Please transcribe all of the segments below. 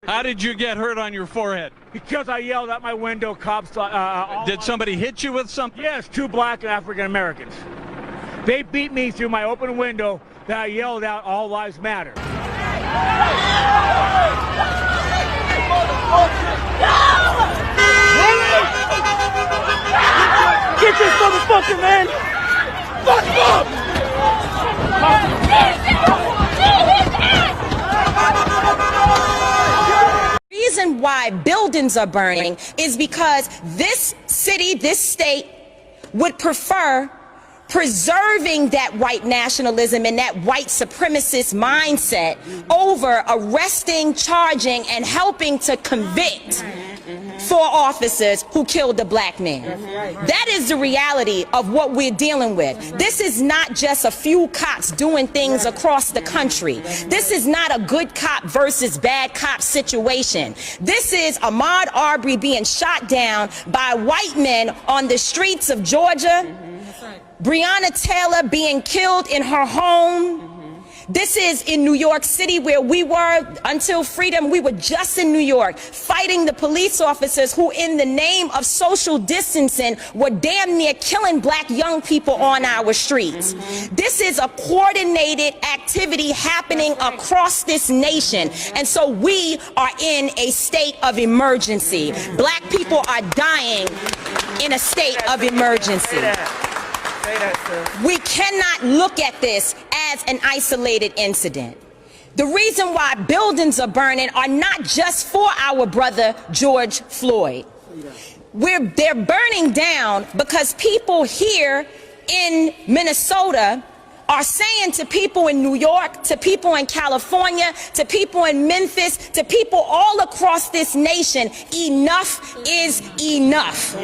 How did you get hurt on your forehead? Because I yelled out my window, cops. Did somebody hit you with something? Yes, 2 black and African Americans. They beat me through my open window that I yelled out, "All lives matter." Get this motherfucker, man! Fuck up! The reason why buildings are burning is because this city, this state, would prefer preserving that white nationalism and that white supremacist mindset over arresting, charging, and helping to convict 4 officers who killed a black man. That is the reality of what we're dealing with. This is not just a few cops doing things across the country. This is not a good cop versus bad cop situation. This is Ahmaud Arbery being shot down by white men on the streets of Georgia. Breonna Taylor being killed in her home. This is in New York City, where we were until freedom. We were just in New York fighting the police officers who, in the name of social distancing, were damn near killing black young people on our streets. This is a coordinated activity happening across this nation. And so we are in a state of emergency. Black people are dying in a state of emergency. We cannot look at this as an isolated incident. The reason why buildings are burning are not just for our brother George Floyd. They're burning down because people here in Minnesota are saying to people in New York, to people in California, to people in Memphis, to people all across this nation, enough is enough.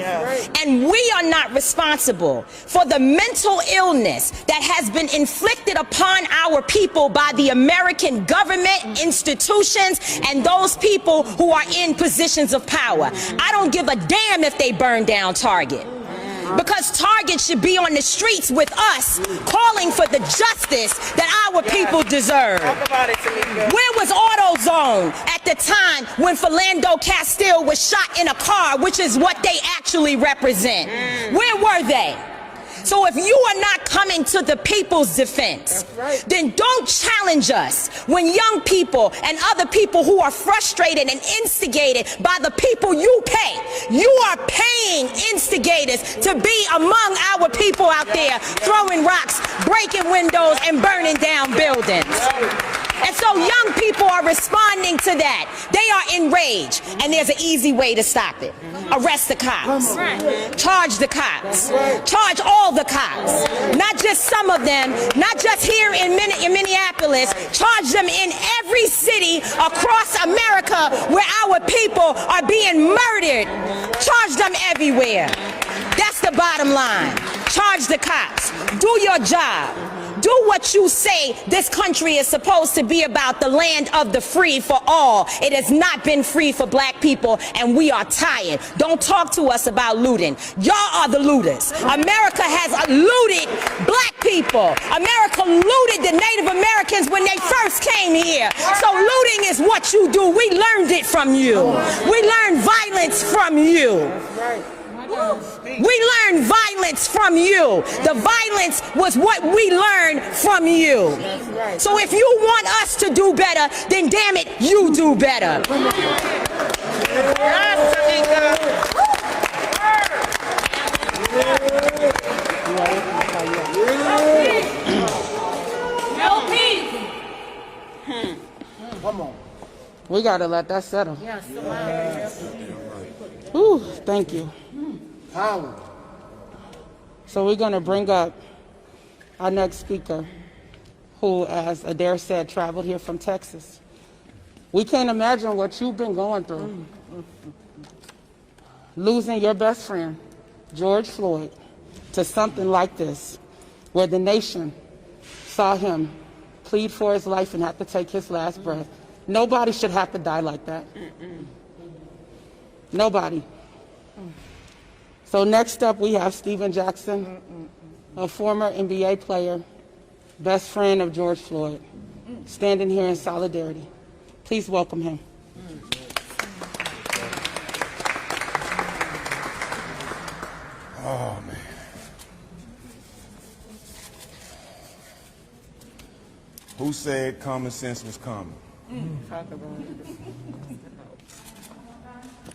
And we are not responsible for the mental illness that has been inflicted upon our people by the American government, institutions, and those people who are in positions of power. I don't give a damn if they burn down Target, because Target should be on the streets with us, calling for the justice that our people deserve. Talk about it, Tamika. Where was AutoZone at the time when Philando Castile was shot in a car, which is what they actually represent? Where were they? So if you are not coming to the people's defense, then don't challenge us when young people and other people who are frustrated and instigated by the people you pay. You are paying instigators to be among our people out there throwing rocks, breaking windows, and burning down buildings. And so young people are responding to that. They are enraged, and there's an easy way to stop it. Arrest the cops. Charge the cops. Charge all the cops. Not just some of them, not just here in Minneapolis. Charge them in every city across America where our people are being murdered. Charge them everywhere. That's the bottom line. Charge the cops. Do your job. Do what you say this country is supposed to be about, the land of the free for all. It has not been free for black people, and we are tired. Don't talk to us about looting. Y'all are the looters. America has looted black people. America looted the Native Americans when they first came here. So looting is what you do. We learned it from you. We learned violence from you. We learned violence from you. The violence was what we learned from you. So if you want us to do better, then damn it, you do better. Come on. We gotta let that settle. Yes. Ooh, thank you. Power. So we're going to bring up our next speaker, who, as Adair said, traveled here from Texas. We can't imagine what you've been going through. Losing your best friend, George Floyd, to something like this, where the nation saw him plead for his life and have to take his last breath. Nobody should have to die like that. Nobody. So next up, we have Stephen Jackson, a former NBA player, best friend of George Floyd, standing here in solidarity. Please welcome him. Oh, man. Who said common sense was common? Talk about it.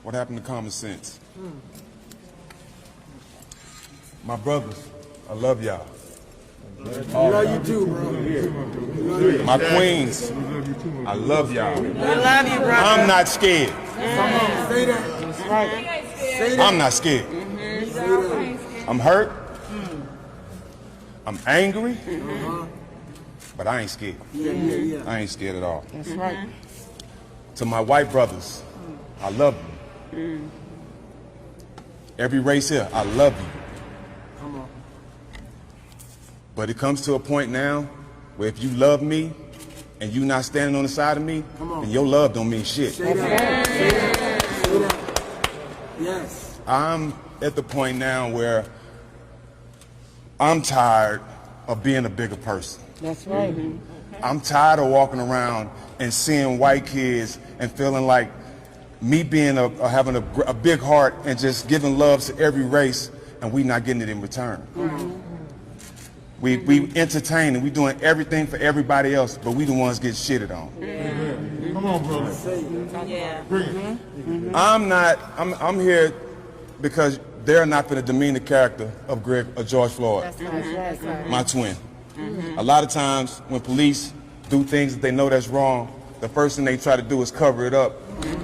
What happened to common sense? My brothers, I love y'all. I love you too, bro. My queens, I love y'all. We love you, brother. I'm not scared. Say that. That's right. Say that. I'm not scared. I'm hurt. I'm angry. But I ain't scared. Yeah. I ain't scared at all. That's right. To my white brothers, I love you. Every race here, I love you. Come on. But it comes to a point now where if you love me and you not standing on the side of me, then your love don't mean shit. Say that. Say that. Say that. Yes. I'm at the point now where I'm tired of being a bigger person. That's right. I'm tired of walking around and seeing white kids and feeling like me being having a big heart and just giving love to every race and we not getting it in return. We entertain and we doing everything for everybody else, but we the ones get shitted on. Come on, brother. I'm here because they're not going to demean the character of George Floyd, my twin. A lot of times when police do things that they know that's wrong, the first thing they try to do is cover it up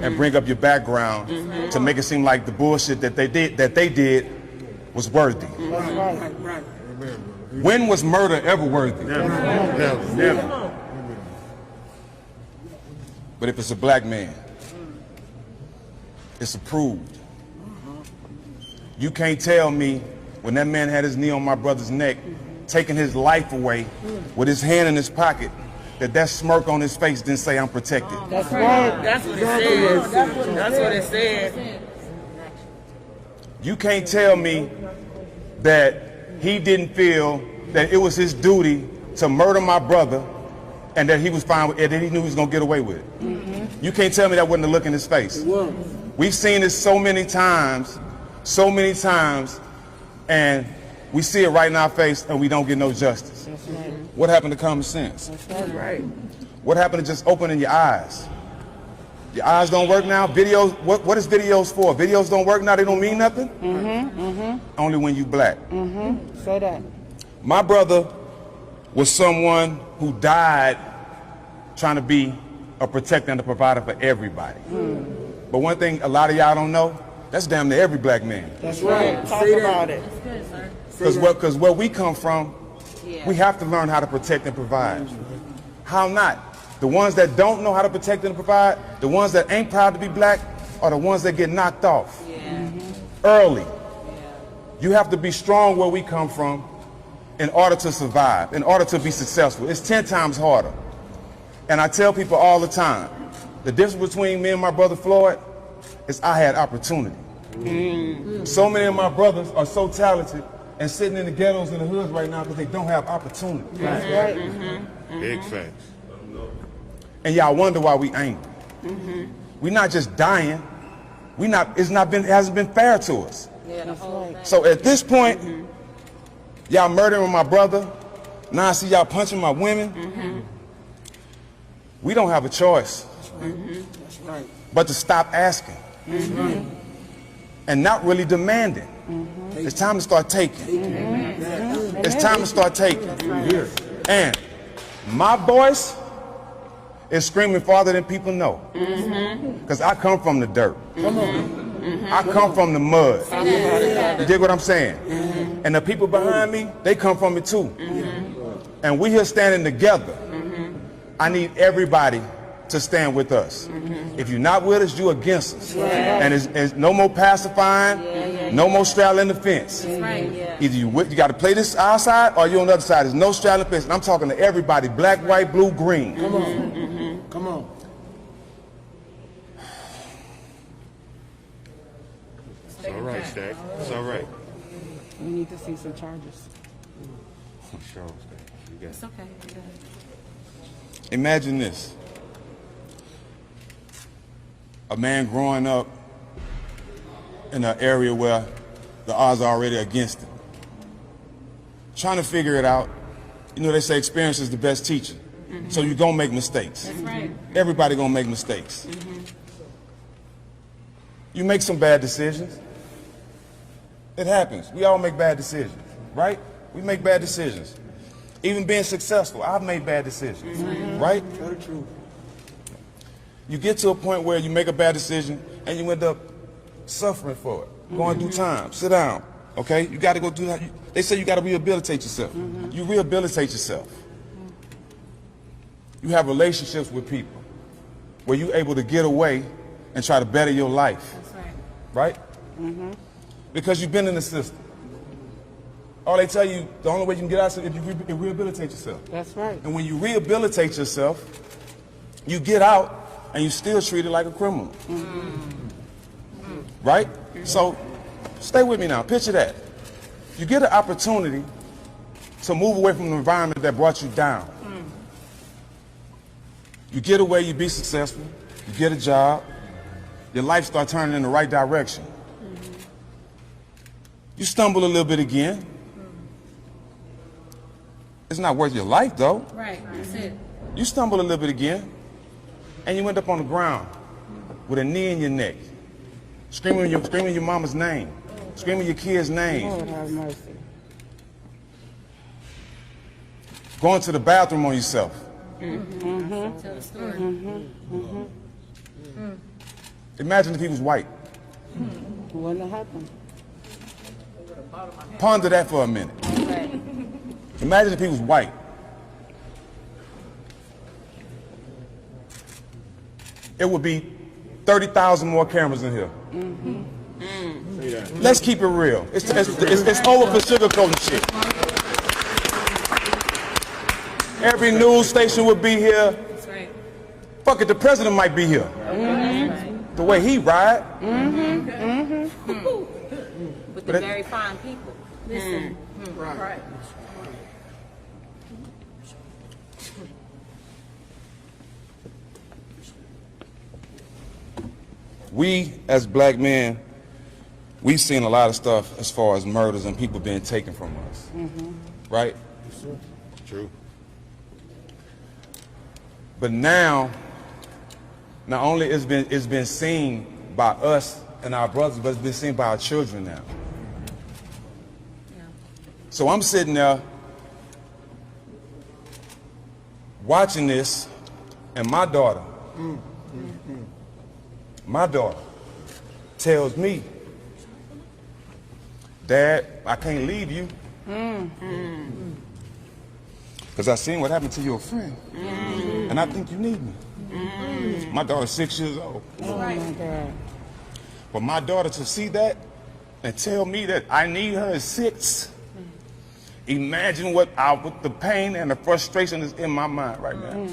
and bring up your background to make it seem like the bullshit that they did was worthy. Right. When was murder ever worthy? Never. But if it's a black man, it's approved. You can't tell me when that man had his knee on my brother's neck, taking his life away with his hand in his pocket, that smirk on his face didn't say I'm protected. That's right. That's what it said. That's what it said. You can't tell me that he didn't feel that it was his duty to murder my brother and that he was fine with it, that he knew he was going to get away with it. You can't tell me that wasn't a look in his face. We've seen this so many times, and we see it right in our face and we don't get no justice. That's right. What happened to common sense? That's right. What happened to just opening your eyes? Your eyes don't work now? Videos, what is videos for? Videos don't work now, they don't mean nothing? Only when you black. Say that. My brother was someone who died trying to be a protector and a provider for everybody. But one thing a lot of y'all don't know, that's damn near every black man. That's right. Talk about it. Because where we come from, we have to learn how to protect and provide. How not? The ones that don't know how to protect and provide, the ones that ain't proud to be black, are the ones that get knocked off early. You have to be strong where we come from in order to survive, in order to be successful. It's 10 times harder. And I tell people all the time, the difference between me and my brother Floyd is I had opportunity. So many of my brothers are so talented and sitting in the ghettos and the hoods right now because they don't have opportunity. That's right. Big facts. And y'all wonder why we angry. We're not just dying. It hasn't been fair to us. That's right. So at this point, y'all murdering my brother. Now I see y'all punching my women. We don't have a choice but to stop asking and not really demanding. It's time to start taking. It's time to start taking. And my voice is screaming farther than people know. Because I come from the dirt. I come from the mud. You dig what I'm saying? And the people behind me, they come from it too. And we here standing together. I need everybody to stand with us. If you're not with us, you're against us. And it's no more pacifying, no more straddling the fence. Either you got to play this our side or you're on the other side. There's no straddling the fence. And I'm talking to everybody, black, white, blue, green. Come on. Come on. It's all right, Stack. It's all right. We need to see some charges. Sure, Stack. You got it. It's okay. Imagine this. A man growing up in an area where the odds are already against it. Trying to figure it out. You know, they say experience is the best teacher. So you're going to make mistakes. That's right. Everybody going to make mistakes. You make some bad decisions. It happens. We all make bad decisions, right? We make bad decisions. Even being successful, I've made bad decisions, right? Very true. You get to a point where you make a bad decision and you end up suffering for it, going through time. Sit down, okay? You got to go do that. They say you got to rehabilitate yourself. You rehabilitate yourself. You have relationships with people where you're able to get away and try to better your life. That's right. Right? Because you've been in the system. All they tell you, the only way you can get out is if you rehabilitate yourself. That's right. And when you rehabilitate yourself, you get out and you still treated like a criminal. Right? So stay with me now. Picture that. You get an opportunity to move away from the environment that brought you down. You get away, you be successful, you get a job, your life starts turning in the right direction. You stumble a little bit again. It's not worth your life though. Right. That's it. You stumble a little bit again, and you end up on the ground with a knee in your neck, screaming your mama's name, screaming your kid's name, Lord have mercy. going to the bathroom on yourself. Tell the story. Imagine if he was white. Wouldn't have happened. Ponder that for a minute. Right. Imagine if he was white. It would be 30,000 more cameras in here. Let's keep it real. It's over for sugarcoating shit. Every news station would be here. That's right. Fuck it, the president might be here. The way he ride. With the very fine people. Listen. Right. We, as black men, we've seen a lot of stuff as far as murders and people being taken from us. Right? True. But now, not only it's been seen by us and our brothers, but it's been seen by our children now. So I'm sitting there watching this, and my daughter tells me, Dad, I can't leave you. Because I seen what happened to your friend. And I think you need me. My daughter's 6 years old. Oh my God. For my daughter to see that and tell me that I need her at 6, imagine what the pain and the frustration is in my mind right now.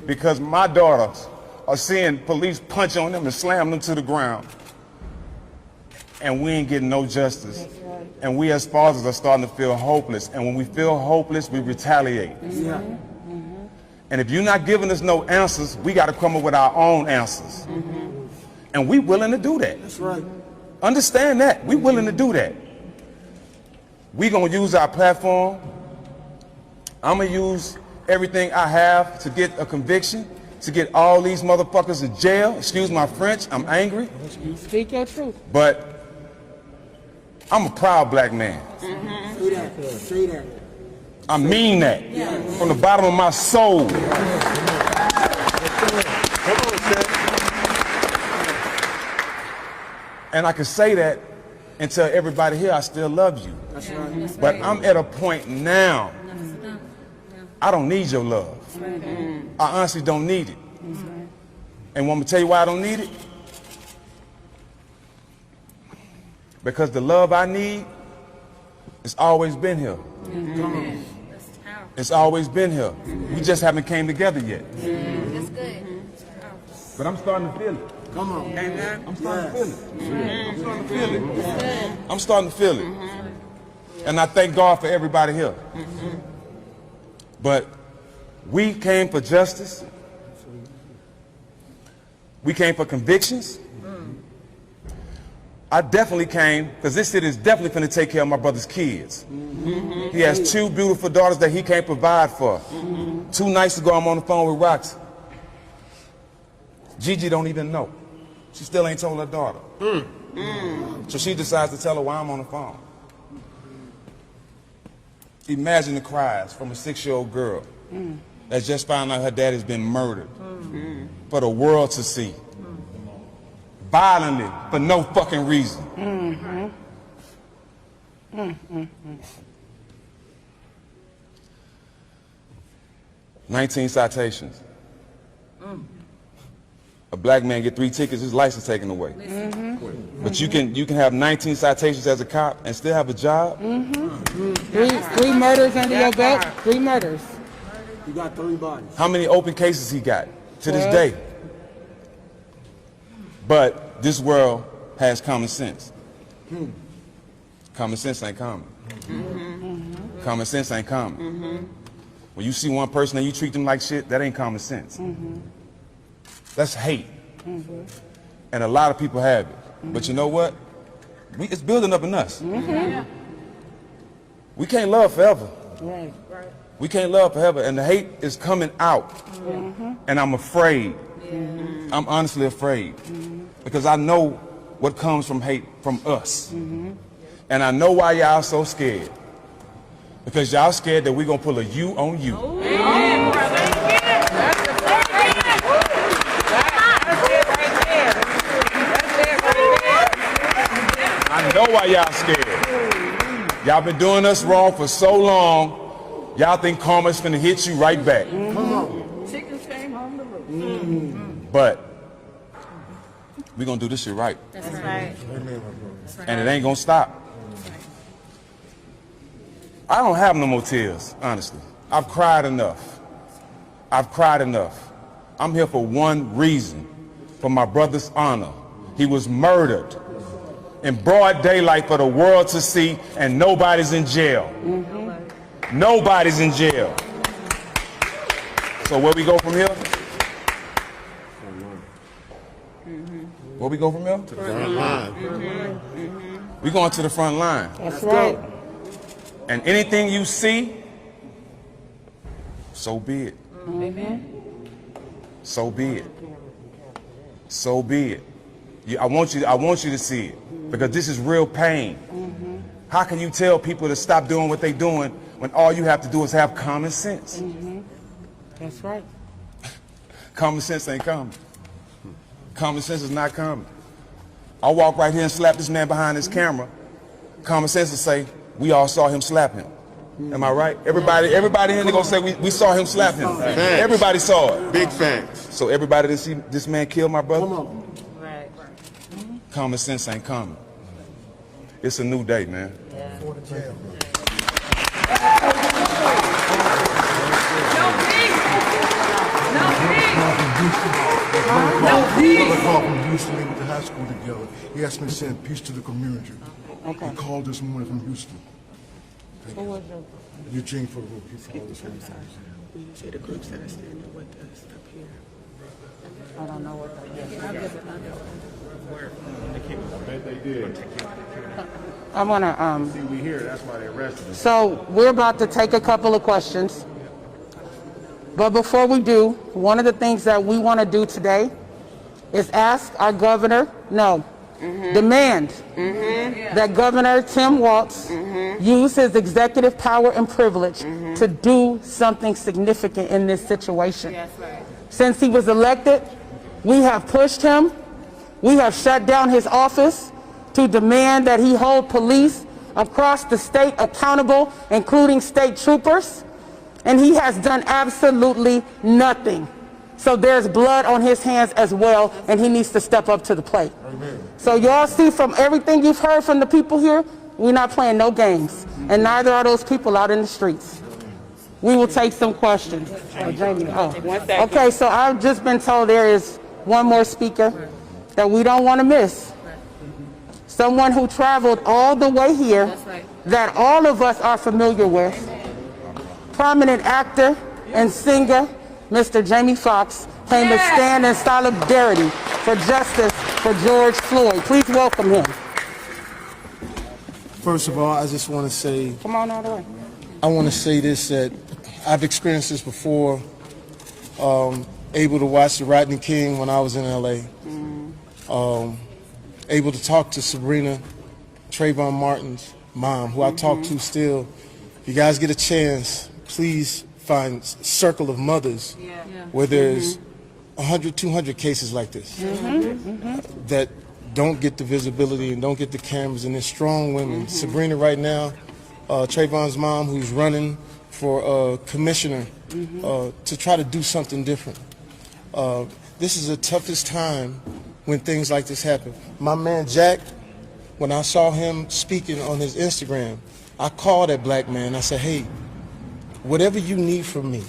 Because my daughters are seeing police punch on them and slam them to the ground. And we ain't getting no justice. And we as fathers are starting to feel hopeless. And when we feel hopeless, we retaliate. And if you're not giving us no answers, we got to come up with our own answers. And we willing to do that. That's right. Understand that. We willing to do that. We gonna use our platform. I'm gonna use everything I have to get a conviction, to get all these motherfuckers in jail. Excuse my French, I'm angry. Speak your truth. But I'm a proud black man. Say that. Say that. I mean that from the bottom of my soul. And I can say that and tell everybody here I still love you. That's right. But I'm at a point now, I don't need your love. I honestly don't need it. And want me to tell you why I don't need it? Because the love I need, it's always been here. It's always been here. We just haven't came together yet. That's good. But I'm starting to feel it. Come on. I'm starting to feel it. I'm starting to feel it. I'm starting to feel it. And I thank God for everybody here. But we came for justice. We came for convictions. I definitely came because this city is definitely going to take care of my brother's kids. He has 2 beautiful daughters that he can't provide for. 2 nights ago, I'm on the phone with Roxy. Gigi don't even know. She still ain't told her daughter. So she decides to tell her why I'm on the phone. Imagine the cries from a 6-year-old girl that just found out her dad has been murdered for the world to see. Violently, for no fucking reason. 19 citations. A black man get 3 tickets, his license taken away. But you can have 19 citations as a cop and still have a job. 3 murders under your belt. 3 murders. You got 3 bodies. How many open cases he got to this day? But this world has common sense. Common sense ain't common. Common sense ain't common. When you see one person and you treat them like shit, that ain't common sense. That's hate. And a lot of people have it. But you know what? It's building up in us. We can't love forever. We can't love forever. And the hate is coming out. And I'm afraid. I'm honestly afraid. Because I know what comes from hate from us. And I know why y'all so scared. Because y'all scared that we're going to pull a you on you. I know why y'all scared. Y'all been doing us wrong for so long, y'all think karma's finna hit you right back. Chickens came home to roost. But we're gonna do this shit right. That's right. And it ain't gonna stop. I don't have no more tears, honestly. I've cried enough. I've cried enough. I'm here for one reason, for my brother's honor. He was murdered in broad daylight for the world to see, and nobody's in jail. Nobody's in jail. So where we go from here? Where we go from here? To the front line. We going to the front line. That's right. And anything you see, so be it. So be it. So be it. I want you to see it, because this is real pain. How can you tell people to stop doing what they're doing when all you have to do is have common sense? That's right. Common sense ain't common. Common sense is not common. I'll walk right here and slap this man behind his camera. Common sense will say, we all saw him slap him. Am I right? Everybody here gonna say we saw him slap him. Facts. Everybody saw it. Big facts. So everybody didn't see this man kill my brother? Right. Common sense ain't common. It's a new day, man. Brother called from Houston. They went to high school together. He asked me to send peace to the community. Okay. He called this morning from Houston. Who was your Eugene for the group. He called this morning. You see the groups that are standing with us up here. I don't know what that is. I'll give it They did. I want to, See, we here. That's why they arrested us. so we're about to take a couple of questions. But before we do, one of the things that we want to do today is ask our governor, demand that Governor Tim Walz use his executive power and privilege to do something significant in this situation. Yes, right. Since he was elected, we have pushed him. We have shut down his office to demand that he hold police across the state accountable, including state troopers. And he has done absolutely nothing. So there's blood on his hands as well, and he needs to step up to the plate. So y'all see from everything you've heard from the people here, we're not playing no games, and neither are those people out in the streets. We will take some questions. Jamie, okay, so I've just been told there is one more speaker that we don't want to miss. Someone who traveled all the way here, that all of us are familiar with. Prominent actor and singer, Mr. Jamie Foxx, came to stand in solidarity for justice for George Floyd. Please welcome him. First of all, I just want to say, Come on all the way. I want to say this, that I've experienced this before, able to watch the Rodney King when I was in L.A., able to talk to Sabrina, Trayvon Martin's mom, who I talk to still. If you guys get a chance, please find Circle of Mothers where there's 100, 200 cases like this that don't get the visibility and don't get the cameras, and they're strong women. Sabrina right now, Trayvon's mom, who's running for commissioner to try to do something different. This is the toughest time when things like this happen. My man Jack, when I saw him speaking on his Instagram, I called that black man. I said, hey, whatever you need from me.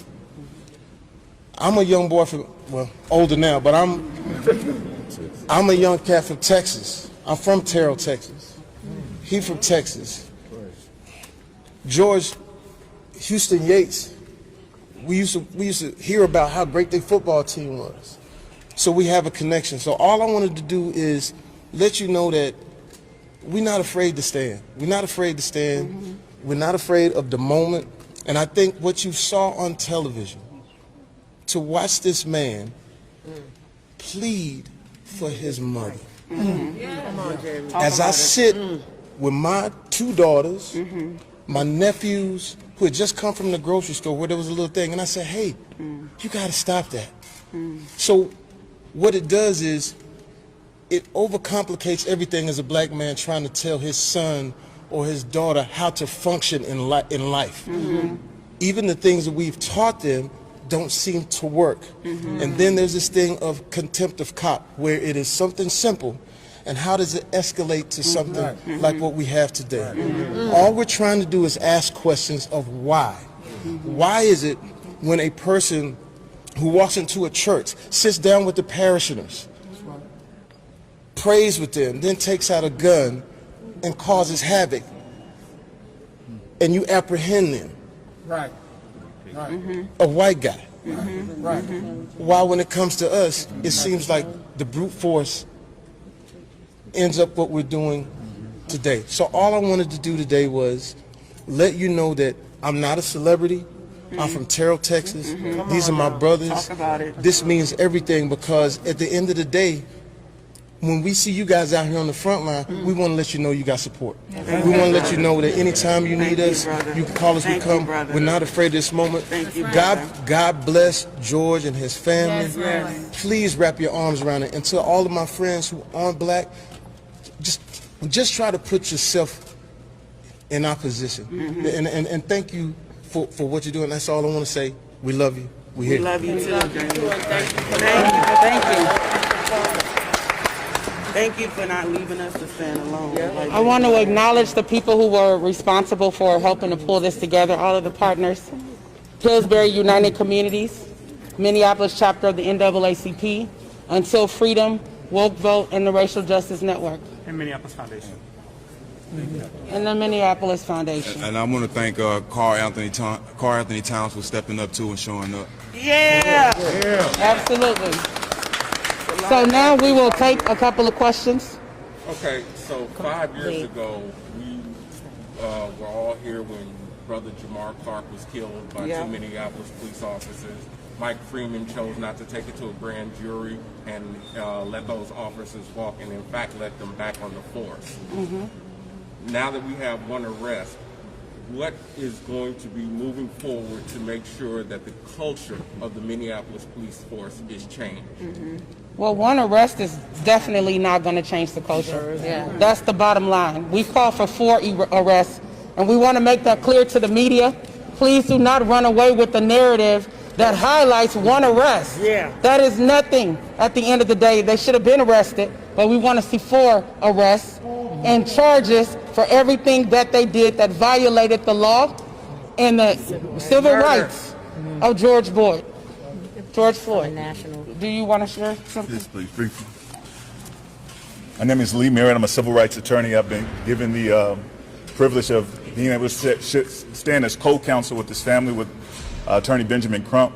I'm a young boy from, well, older now, but I'm a young cat from Texas. I'm from Terrell, Texas. He from Texas. George Houston Yates, we used to hear about how great their football team was. So we have a connection. So all I wanted to do is let you know that we're not afraid to stand. We're not afraid to stand. We're not afraid of the moment. And I think what you saw on television, to watch this man plead for his mother. As I sit with my two daughters, my nephews who had just come from the grocery store where there was a little thing, and I said, hey, you got to stop that. So what it does is it overcomplicates everything as a black man trying to tell his son or his daughter how to function in life. Even the things that we've taught them don't seem to work. And then there's this thing of contempt of cop, where it is something simple, and how does it escalate to something like what we have today? All we're trying to do is ask questions of why. Why is it when a person who walks into a church, sits down with the parishioners, prays with them, then takes out a gun and causes havoc, and you apprehend them? Right. A white guy. While when it comes to us, it seems like the brute force ends up what we're doing today. So all I wanted to do today was let you know that I'm not a celebrity. I'm from Terrell, Texas. These are my brothers. Talk about it. This means everything, because at the end of the day, when we see you guys out here on the front line, we want to let you know you got support. We want to let you know that anytime you need us, you can call us, we come. We're not afraid of this moment. God bless George and his family. Please wrap your arms around it. And to all of my friends who aren't black, just try to put yourself in our position. And thank you for what you're doing. That's all I want to say. We love you. We're here. We love you too. Thank you. Thank you for not leaving us to stand alone. I want to acknowledge the people who were responsible for helping to pull this together, all of the partners. Pillsbury United Communities, Minneapolis chapter of the NAACP, Until Freedom, Woke Vote, and the Racial Justice Network. And Minneapolis Foundation. And the Minneapolis Foundation. And I want to thank Carl Anthony Towns for stepping up too and showing up. Yeah. Absolutely. So now we will take a couple of questions. Okay, so 5 years ago, we were all here when Brother Jamar Clark was killed by two Minneapolis police officers. Mike Freeman chose not to take it to a grand jury and let those officers walk, and in fact let them back on the force. Now that we have one arrest, what is going to be moving forward to make sure that the culture of the Minneapolis police force is changed? Well, one arrest is definitely not going to change the culture. That's the bottom line. We call for 4 arrests, and we want to make that clear to the media. Please do not run away with the narrative that highlights one arrest. That is nothing at the end of the day. They should have been arrested, but we want to see 4 arrests and charges for everything that they did that violated the law and the civil rights of George Floyd. Do you want to share something? Yes, please, briefly. My name is Lee Merritt. I'm a civil rights attorney. I've been given the privilege of being able to stand as co-counsel with this family with Attorney Benjamin Crump.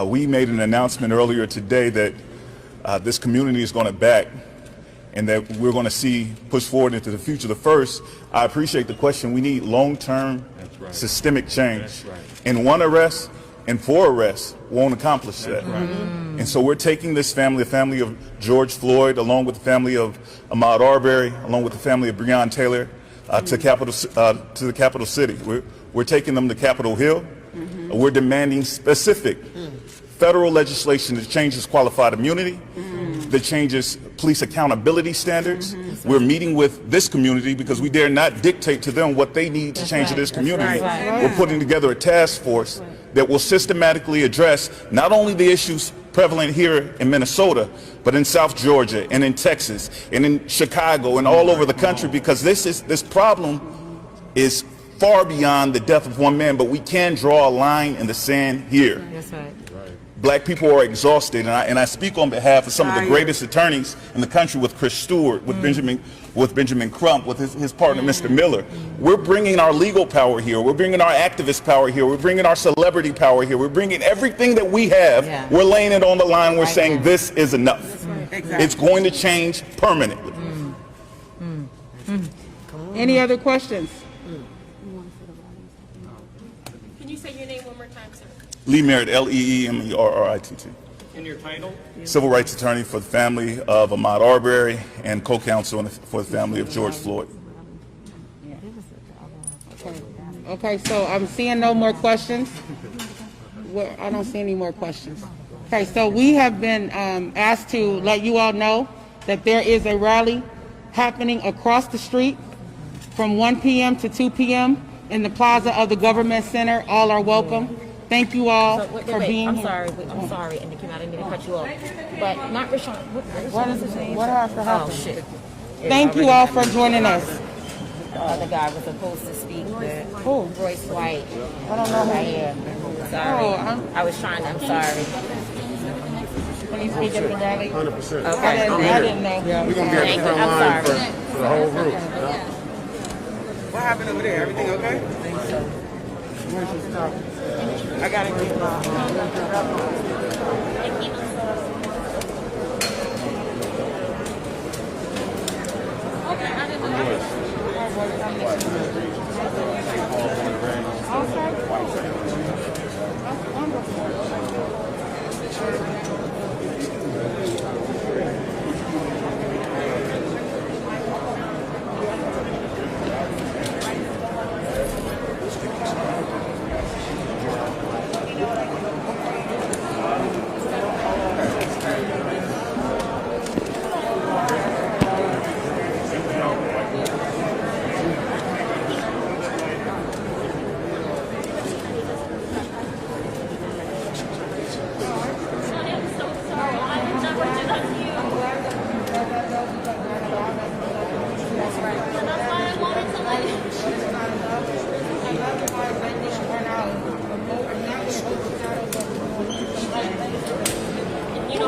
We made an announcement earlier today that this community is going to back and that we're going to see push forward into the future. The first, I appreciate the question. We need long-term systemic change. And one arrest and 4 arrests won't accomplish that. And so we're taking this family, the family of George Floyd, along with the family of Ahmaud Arbery, along with the family of Breonna Taylor, to the capital city. We're taking them to Capitol Hill. We're demanding specific federal legislation that changes qualified immunity, that changes police accountability standards. We're meeting with this community because we dare not dictate to them what they need to change in this community. We're putting together a task force that will systematically address not only the issues prevalent here in Minnesota, but in South Georgia and in Texas and in Chicago and all over the country, because this problem is far beyond the death of one man, but we can draw a line in the sand here. That's right. Black people are exhausted, and I speak on behalf of some of the greatest attorneys in the country, with Chris Stewart, with Benjamin Crump, with his partner, Mr. Miller. We're bringing our legal power here. We're bringing our activist power here. We're bringing our celebrity power here. We're bringing everything that we have. Yeah. We're laying it on the line. We're saying this is enough. Exactly. It's going to change permanently. Any other questions? Can you say your name one more time, sir? Lee Merritt, Leemerritt. And your title? Civil rights attorney for the family of Ahmaud Arbery and co-counsel for the family of George Floyd. Okay, so I'm seeing no more questions. I don't see any more questions. Okay, so we have been asked to let you all know that there is a rally happening across the street from 1 p.m. to 2 p.m. in the plaza of the Government Center. All are welcome. Thank you all for being here. I'm sorry, and I didn't mean to cut you off. But not Rashawn. What is his name? What has to happen? Oh, shit. Thank you all for joining us. The other guy was supposed to speak with Who? Royce White. I don't know Right here. Sorry. I was trying to, I'm sorry. Can you speak at the rally? 100%. Okay. I didn't know. We're going to be at the front line for the whole group. What happened over there? Everything okay? I gotta get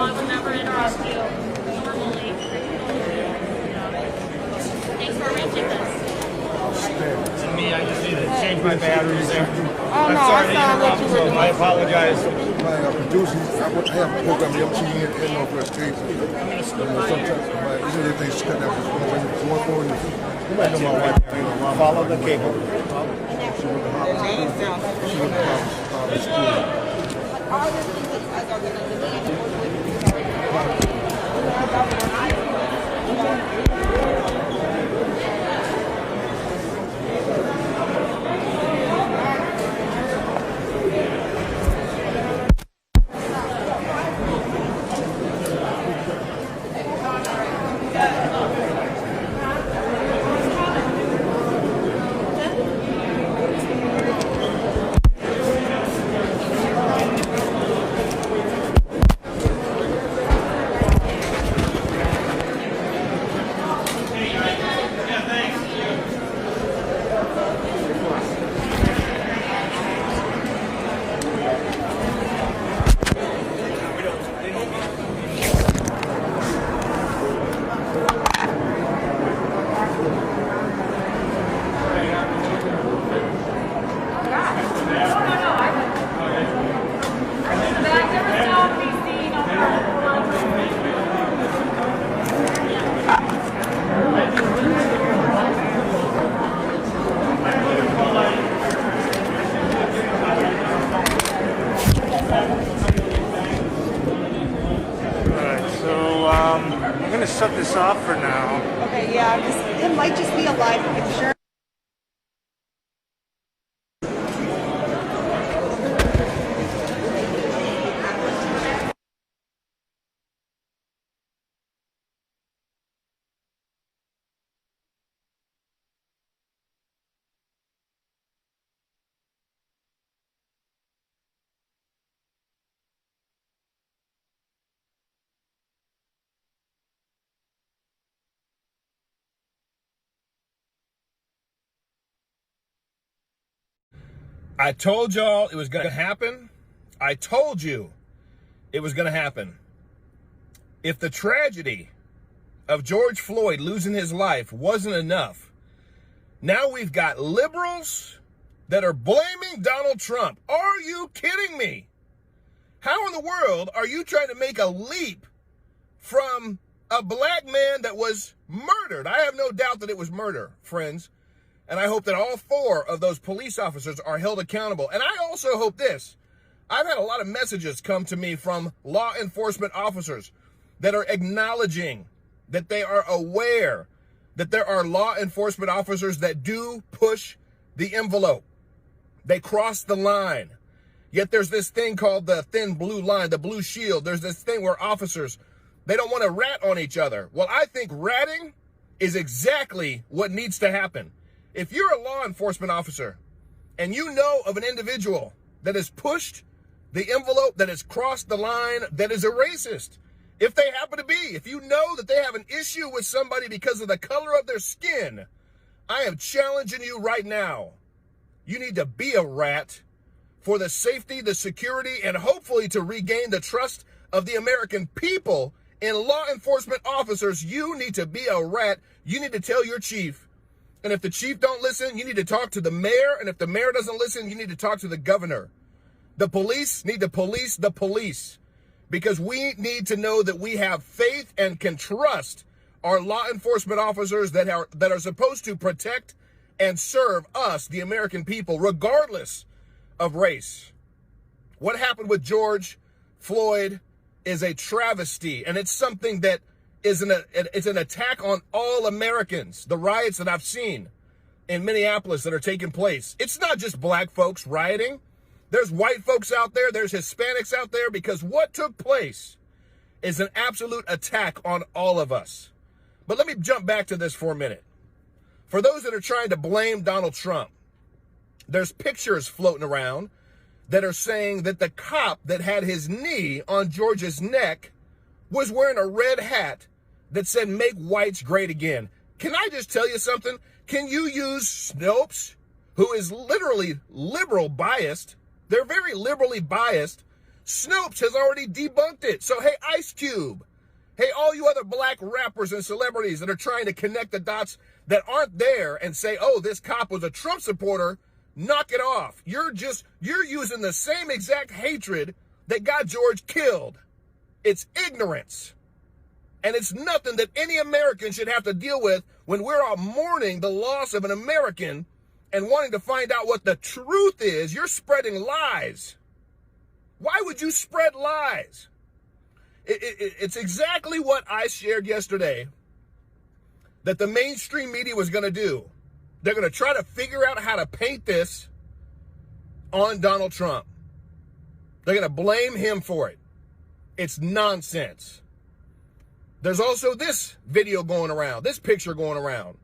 I would never interrupt you normally. Thanks for arranging this. Me, I just need to change my batteries there. Oh, I'm no, sorry I to saw what interrupt, you were so doing. I apologize. Producing, I have a program here, MTN and Northwest Cape. Sometimes, these are the things cut out. Going forward, you might know my wife. Follow the cable. off for now. Okay, yeah, it might just be a live picture. I told y'all it was going to happen. I told you it was going to happen. If the tragedy of George Floyd losing his life wasn't enough, now we've got liberals that are blaming Donald Trump. Are you kidding me? How in the world are you trying to make a leap from a black man that was murdered? I have no doubt that it was murder, friends. And I hope that all 4 of those police officers are held accountable. And I also hope this. I've had a lot of messages come to me from law enforcement officers that are acknowledging that they are aware that there are law enforcement officers that do push the envelope. They cross the line. Yet there's this thing called the thin blue line, the blue shield. There's this thing where officers, they don't want to rat on each other. Well, I think ratting is exactly what needs to happen. If you're a law enforcement officer and you know of an individual that has pushed the envelope, that has crossed the line, that is a racist, if they happen to be, if you know that they have an issue with somebody because of the color of their skin, I am challenging you right now. You need to be a rat for the safety, the security, and hopefully to regain the trust of the American people in law enforcement officers. You need to be a rat. You need to tell your chief. And if the chief don't listen, you need to talk to the mayor. And if the mayor doesn't listen, you need to talk to the governor. The police need to police the police, because we need to know that we have faith and can trust our law enforcement officers that are supposed to protect and serve us, the American people, regardless of race. What happened with George Floyd is a travesty, and it's something that is it's an attack on all Americans. The riots that I've seen in Minneapolis that are taking place, it's not just black folks rioting. There's white folks out there, there's Hispanics out there, because what took place is an absolute attack on all of us. But let me jump back to this for a minute. For those that are trying to blame Donald Trump, there's pictures floating around that are saying that the cop that had his knee on George's neck was wearing a red hat that said, "Make whites great again." Can I just tell you something? Can you use Snopes, who is literally liberal biased? They're very liberally biased. Snopes has already debunked it. So, hey, Ice Cube. Hey, all you other black rappers and celebrities that are trying to connect the dots that aren't there and say, oh, this cop was a Trump supporter, knock it off. You're using the same exact hatred that got George killed. It's ignorance. And it's nothing that any American should have to deal with when we're all mourning the loss of an American and wanting to find out what the truth is. You're spreading lies. Why would you spread lies? It's exactly what I shared yesterday that the mainstream media was going to do. They're going to try to figure out how to paint this on Donald Trump. They're going to blame him for it. It's nonsense. There's also this video going around, this picture going around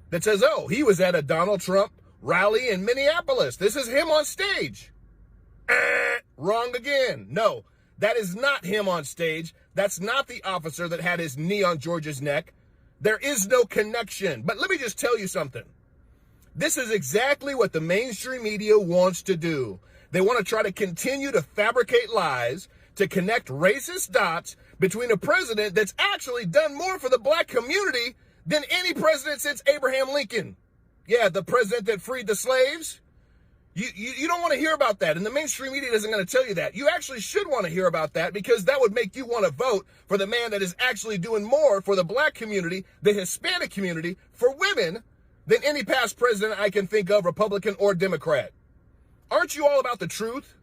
that says, oh, he was at a Donald Trump rally in Minneapolis. This is him on stage. Wrong again. No, that is not him on stage. That's not the officer that had his knee on George's neck. There is no connection. But let me just tell you something. This is exactly what the mainstream media wants to do. They want to try to continue to fabricate lies to connect racist dots between a president that's actually done more for the black community than any president since Abraham Lincoln. Yeah, the president that freed the slaves. You don't want to hear about that, and the mainstream media isn't going to tell you that. You actually should want to hear about that, because that would make you want to vote for the man that is actually doing more for the black community, the Hispanic community, for women, than any past president I can think of, Republican or Democrat. Aren't you all about the truth?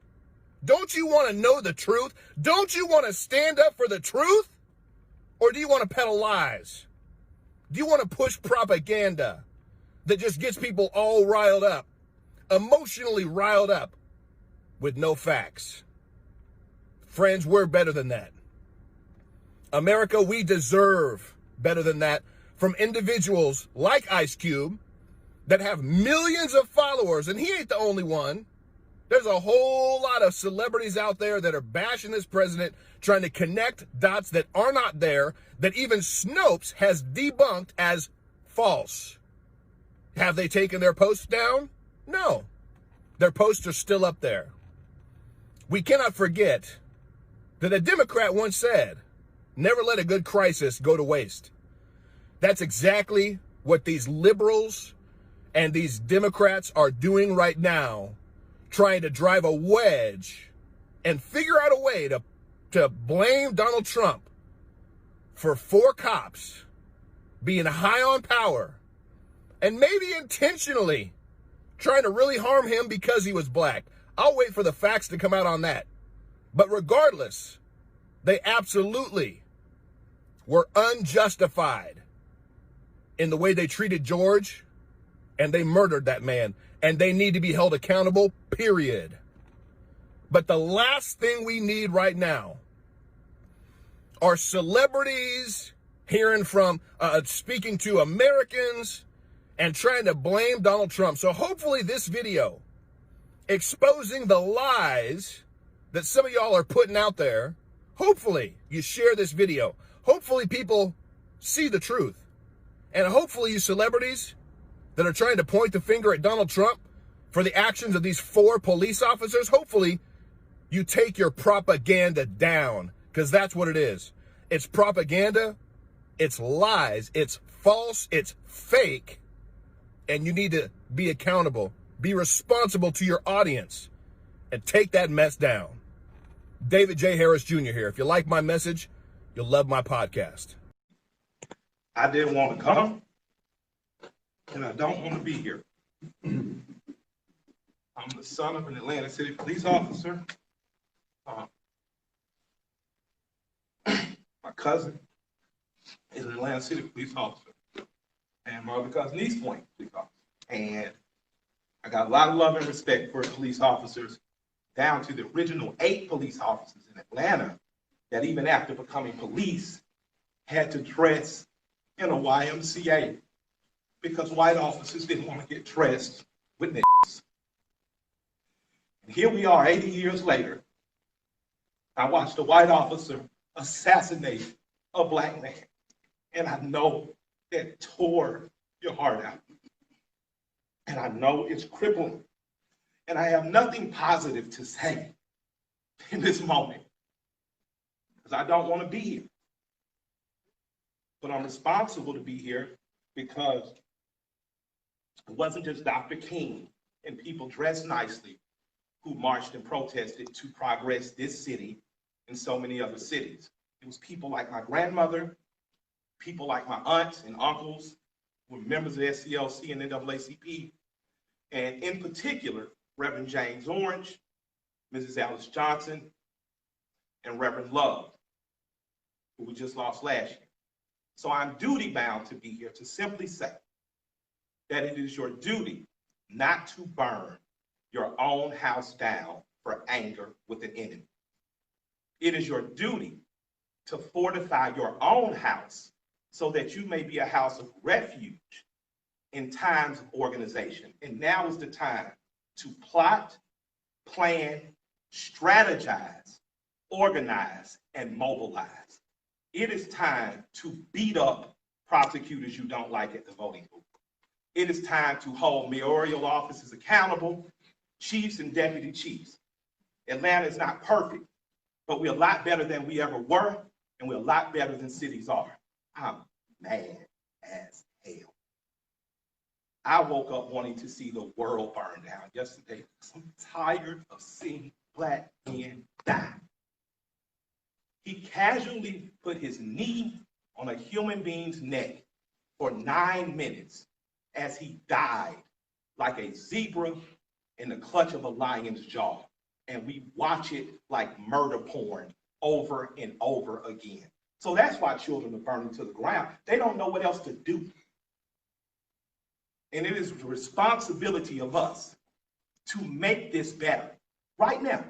Don't you want to know the truth? Don't you want to stand up for the truth? Or do you want to peddle lies? Do you want to push propaganda that just gets people all riled up, emotionally riled up, with no facts? Friends, we're better than that. America, we deserve better than that from individuals like Ice Cube that have millions of followers, and he ain't the only one. There's a whole lot of celebrities out there that are bashing this president, trying to connect dots that are not there, that even Snopes has debunked as false. Have they taken their posts down? No. Their posts are still up there. We cannot forget that a Democrat once said, never let a good crisis go to waste. That's exactly what these liberals and these Democrats are doing right now, trying to drive a wedge and figure out a way to blame Donald Trump for 4 cops being high on power and maybe intentionally trying to really harm him because he was black. I'll wait for the facts to come out on that. But regardless, they absolutely were unjustified in the way they treated George, and they murdered that man, and they need to be held accountable, period. But the last thing we need right now are celebrities hearing from, speaking to Americans and trying to blame Donald Trump. So hopefully this video exposing the lies that some of y'all are putting out there, hopefully you share this video. Hopefully people see the truth. And hopefully you celebrities that are trying to point the finger at Donald Trump for the actions of these 4 police officers, hopefully you take your propaganda down, because that's what it is. It's propaganda, it's lies, it's false, it's fake, and you need to be accountable, be responsible to your audience, and take that mess down. David J. Harris Jr. here. If you like my message, you'll love my podcast. I didn't want to come, and I don't want to be here. I'm the son of an Atlanta City police officer. My cousin is an Atlanta City police officer, and my other cousin, East Point police officer. And I got a lot of love and respect for police officers, down to the original 8 police officers in Atlanta that even after becoming police had to dress in a YMCA because white officers didn't want to get dressed with their And here we are 80 years later. I watched a white officer assassinate a black man. And I know that tore your heart out. And I know it's crippling. And I have nothing positive to say in this moment because I don't want to be here. But I'm responsible to be here because it wasn't just Dr. King and people dressed nicely who marched and protested to progress this city and so many other cities. It was people like my grandmother, people like my aunts and uncles who were members of SCLC and NAACP, and in particular, Reverend James Orange, Mrs. Alice Johnson, and Reverend Love, who we just lost last year. So I'm duty bound to be here to simply say that it is your duty not to burn your own house down for anger with an enemy. It is your duty to fortify your own house so that you may be a house of refuge in times of organization. And now is the time to plot, plan, strategize, organize, and mobilize. It is time to beat up prosecutors you don't like at the voting booth. It is time to hold mayoral offices accountable, chiefs and deputy chiefs. Atlanta is not perfect, but we're a lot better than we ever were, and we're a lot better than cities are. I'm mad as hell. I woke up wanting to see the world burn down yesterday because I'm tired of seeing black men die. He casually put his knee on a human being's neck for 9 minutes as he died like a zebra in the clutch of a lion's jaw. And we watch it like murder porn over and over again. So that's why children are burning to the ground. They don't know what else to do. And it is the responsibility of us to make this better. Right now,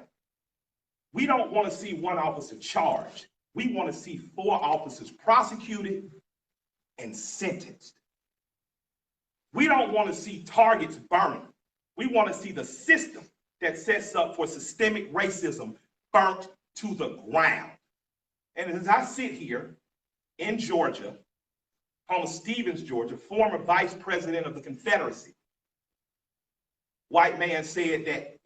we don't want to see one officer charged. We want to see 4 officers prosecuted and sentenced. We don't want to see targets burning. We want to see the system that sets up for systemic racism burnt to the ground. And as I sit here in Georgia, home of Stevens, Georgia, former vice president of the Confederacy, white man said that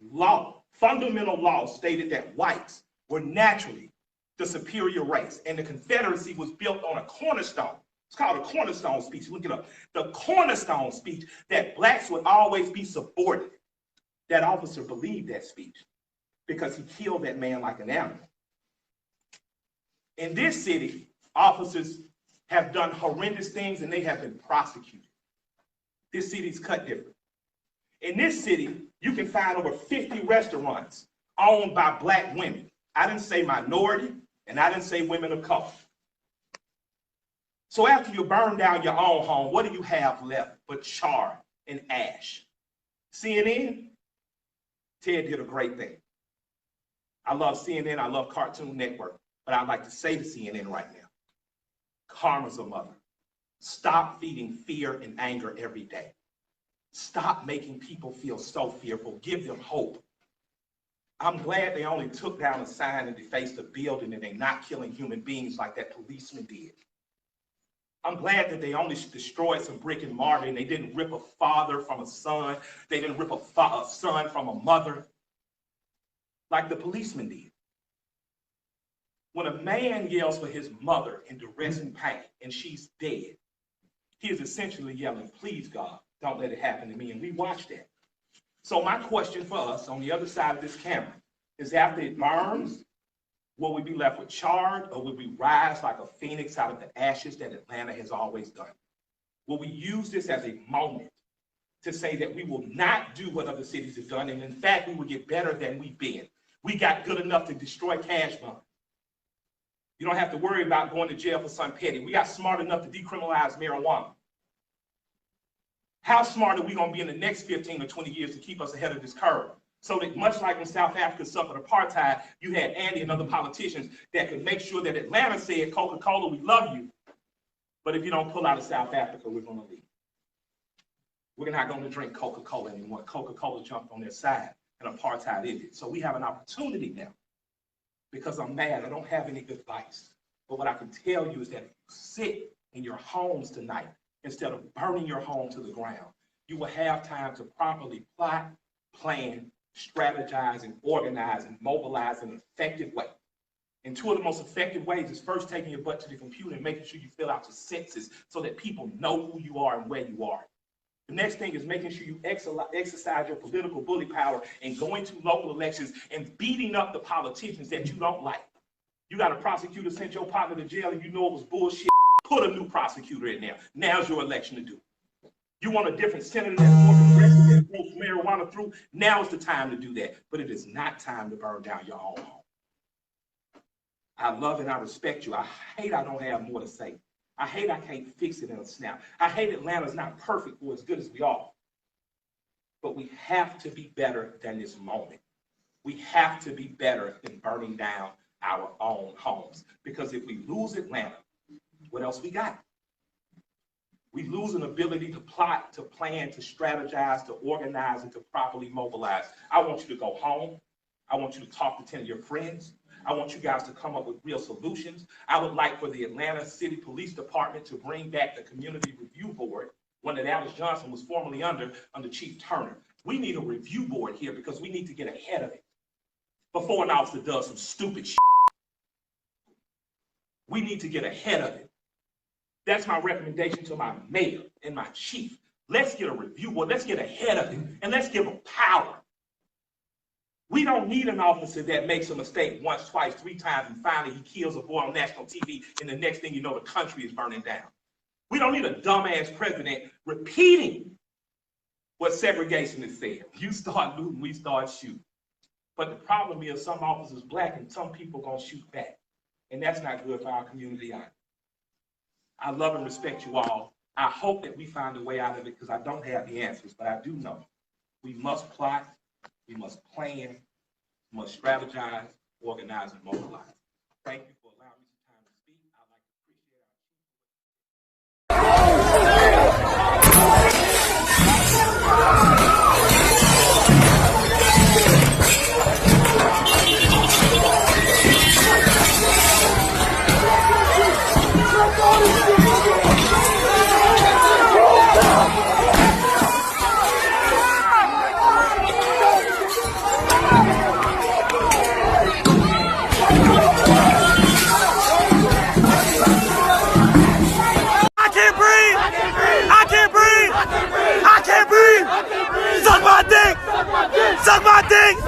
fundamental law stated that whites were naturally the superior race, and the Confederacy was built on a cornerstone. It's called a cornerstone speech. Look it up. The cornerstone speech that blacks would always be subordinate. That officer believed that speech because he killed that man like an animal. In this city, officers have done horrendous things and they have been prosecuted. This city's cut different. In this city, you can find over 50 restaurants owned by black women. I didn't say minority, and I didn't say women of color. So after you burn down your own home, what do you have left but char and ash? CNN? Ted did a great thing. I love CNN, I love Cartoon Network, but I'd like to say to CNN right now, karma's a mother. Stop feeding fear and anger every day. Stop making people feel so fearful. Give them hope. I'm glad they only took down a sign and defaced a building and they're not killing human beings like that policeman did. I'm glad that they only destroyed some brick and mortar and they didn't rip a father from a son. They didn't rip a son from a mother like the policeman did. When a man yells for his mother in duress and pain and she's dead, he is essentially yelling, please God, don't let it happen to me. And we watch that. So my question for us on the other side of this camera is, after it burns, will we be left with charred, or will we rise like a phoenix out of the ashes that Atlanta has always done? Will we use this as a moment to say that we will not do what other cities have done, and in fact, we will get better than we've been? We got good enough to destroy cash money. You don't have to worry about going to jail for some petty. We got smart enough to decriminalize marijuana. How smart are we going to be in the next 15 or 20 years to keep us ahead of this curve? So that much like when South Africa suffered apartheid, you had Andy and other politicians that could make sure that Atlanta said, Coca-Cola, we love you, but if you don't pull out of South Africa, we're going to leave. We're not going to drink Coca-Cola anymore. Coca-Cola jumped on their side and apartheid ended. So we have an opportunity now. Because I'm mad, I don't have any good advice. But what I can tell you is that if you sit in your homes tonight, instead of burning your home to the ground, you will have time to properly plot, plan, strategize, and organize and mobilize in an effective way. And 2 of the most effective ways is first taking your butt to the computer and making sure you fill out your census so that people know who you are and where you are. The next thing is making sure you exercise your political bully power and going to local elections and beating up the politicians that you don't like. You got a prosecutor sent your partner to jail and you know it was bullshit. Put a new prosecutor in there. Now's your election to do. You want a different senator that's more progressive that votes marijuana through? Now's the time to do that. But it is not time to burn down your own home. I love and I respect you. I hate I don't have more to say. I hate I can't fix it in a snap. I hate Atlanta's not perfect or as good as we are. But we have to be better than this moment. We have to be better than burning down our own homes. Because if we lose Atlanta, what else we got? We lose an ability to plot, to plan, to strategize, to organize, and to properly mobilize. I want you to go home. I want you to talk to 10 of your friends. I want you guys to come up with real solutions. I would like for the Atlanta City Police Department to bring back the Community Review Board, one that Alice Johnson was formerly under Chief Turner. We need a review board here because we need to get ahead of it before an officer does some stupid shit. We need to get ahead of it. That's my recommendation to my mayor and my chief. Let's get a review board. Let's get ahead of it, and let's give them power. We don't need an officer that makes a mistake once, twice, 3 times, and finally he kills a boy on national TV, and the next thing you know, the country is burning down. We don't need a dumbass president repeating what segregation has said. You start looting, we start shooting. But the problem is some officers black and some people gonna shoot back. And that's not good for our community either. I love and respect you all. I hope that we find a way out of it because I don't have the answers, but I do know we must plot, we must plan, we must strategize, organize, and mobilize. Thank you for allowing me some time to speak. I'd like to appreciate Suck my dick!